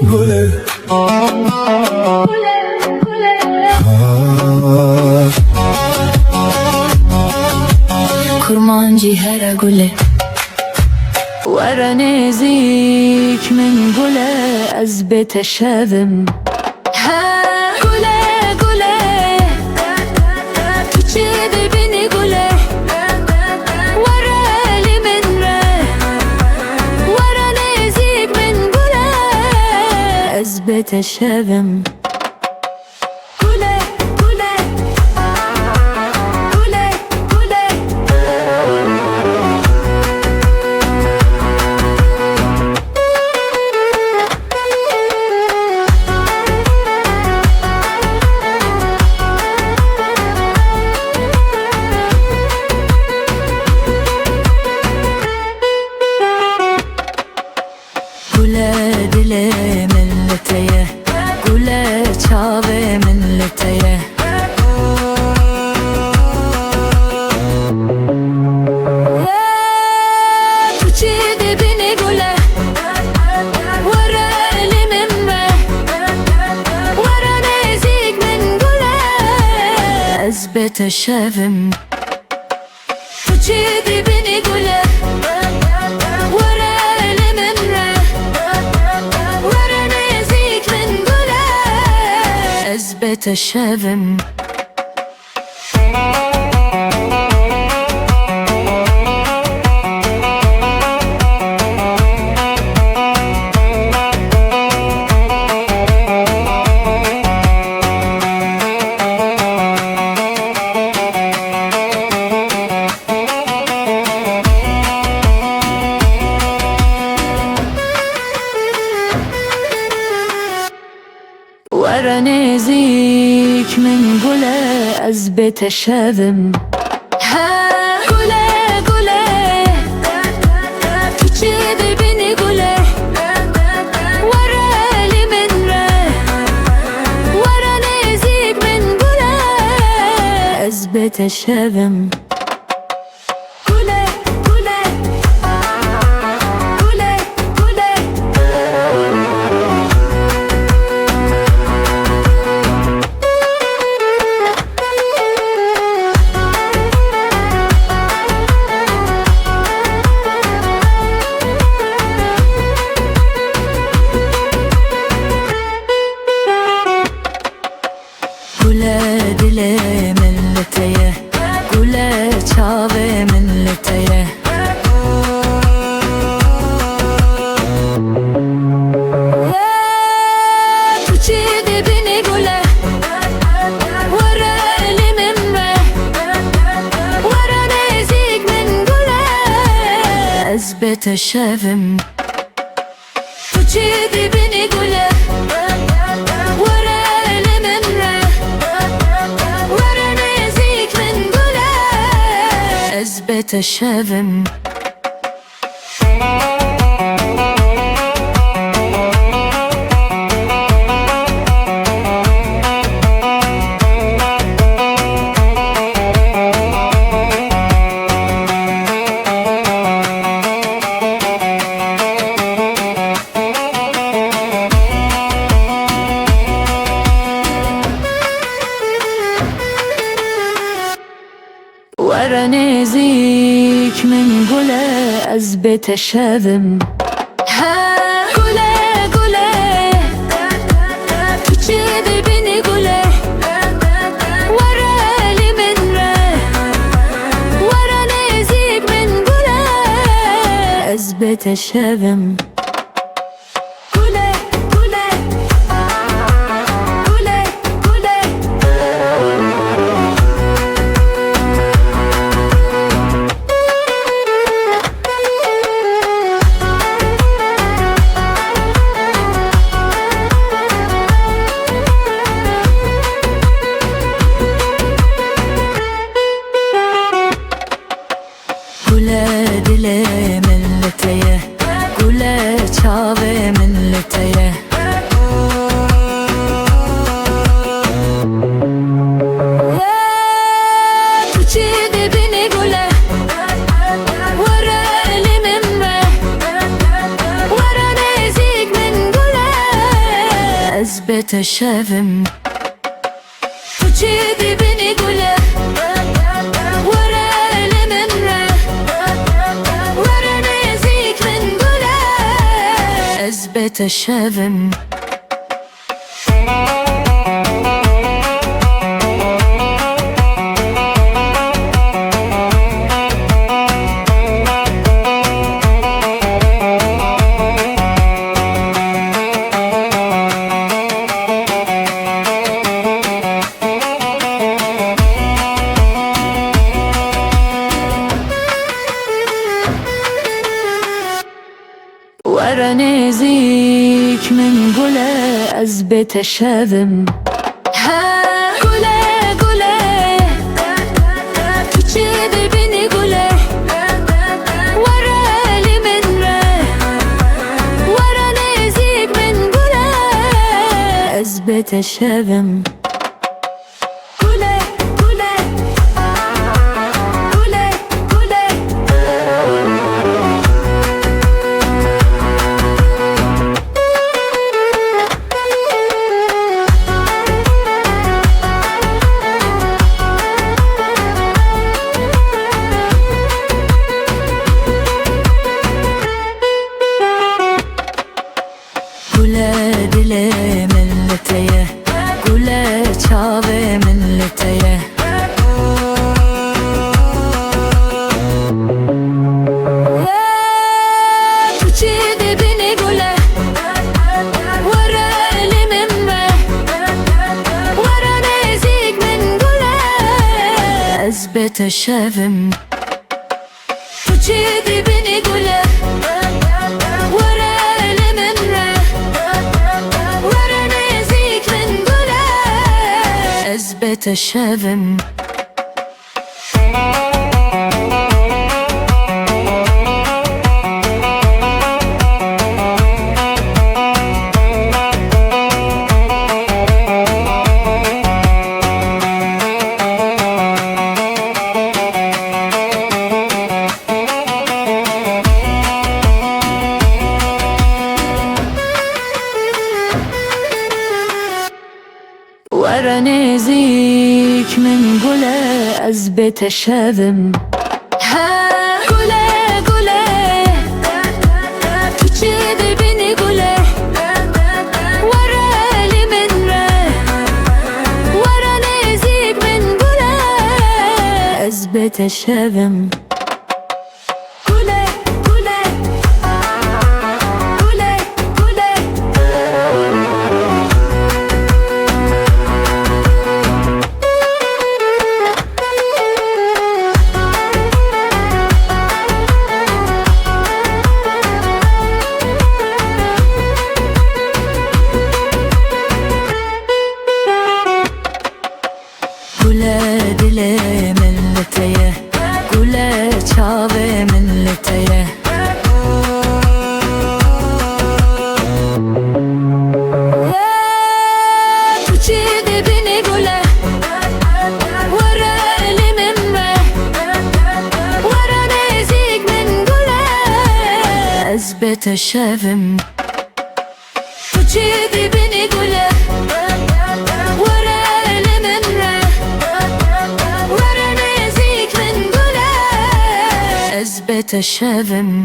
Gule Kurmancı her gule ورا نزيك من قولة أثبت شاذم ها قولة قولة تشيد بني قولة ورا لي من ورا نزيك من قولة أثبت شاذم Gule dile milleteye, gule çave milleteye. Tuçidi bini gule, vara elimim ve vara nezik min gule. Ezbete şevim. Tuçidi bini gule. أثبت شاذم ورا نزيك من قولة أثبت شاذم ها قولة قولة تشيد بني قولة ورا لي من ورا نزيك من قولة أثبت شاذم Gule dile milleteye, gule çave milleteye. Tuçidi bini gule, vara elimim ve vara nezik min gule. Ezbete şevim. Tuçidi bini gule. أثبت شاذم ورا نزيك من قولة أثبت شاذم ها قولة قولة تشيد بني قولة ورا لي من ورا نزيك من قولة أثبت شاذم Gule dile milleteye, gule أثبت شافم وجيدي بني قوله ورا الممرة ورا نزيك من قوله أثبت شافم ورا نزيك من قوله أثبت شافم قوله قوله وجيدي بني قوله ورا المنرة ورا نزيك من قوله أثبت شافم Gule dile milleteye, gule çave milleteye. Tuçidi beni gule, vara elimimle, vara nezik min gule. Ezbete şevim. Tuçidi beni gule. أثبت شافم ورا نزيك من قوله أثبت شافم قوله قوله وجيدي بني قوله ورا المنرة ورا نزيك من قوله أثبت شافم Gule dile milleteye, gule çave milleteye. Tuçidi beni gule, vara elimimle, vara nezik min gule. Ezbete şevim. Tuçidi beni gule. أثبت شافم